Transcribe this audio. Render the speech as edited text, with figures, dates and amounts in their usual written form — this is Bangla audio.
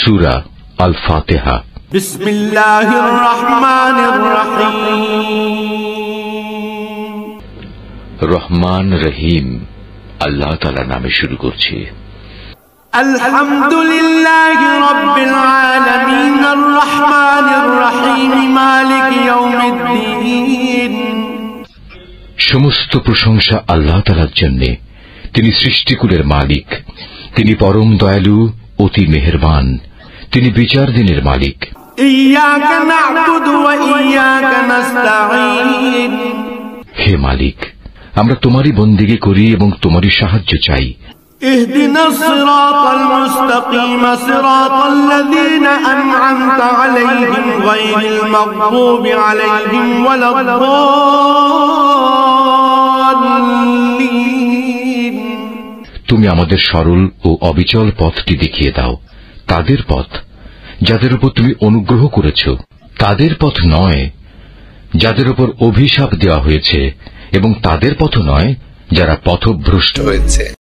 সূরা আল ফাতিহা। বিসমিল্লাহির রহমানির রহিম। রহমান রহিম আল্লাহ তাআলার নামে শুরু করছি। আলহামদুলিল্লাহি রাব্বিল আলামিন আর রহমানির রহিম মালিক ইয়াউমিদ্দিন। সমস্ত প্রশংসা আল্লাহ তাআলার জন্য। তিনি সৃষ্টিকুলের মালিক, তিনি পরম দয়ালু, অতি মেহেরবান, তিনি বিচার দিনের মালিক। ইয়াকা না'বুদু ওয়া ইয়াকা নাস্তাঈন। হে মালিক, আমরা তোমারই বন্দেগী করি এবং তোমারই সাহায্য চাই। ইহদিনাস সিরাতাল মুস্তাকিম সিরাতাল্লাযীনা আন'আমতা আলাইহিম গায়রিল মাগদুবি আলাইহিম ওয়ালাদ-দাল্লিন। তুমি আমাদের সরল ও অবিচল পথটি দেখিয়ে দাও, তাদের পথ যাদের উপর তুমি অনুগ্রহ করেছ, তাদের পথ নয় যাদের উপর অভিশাপ দেওয়া হয়েছে, এবং তাদের পথ নয় যারা পথভ্রষ্ট হয়েছে।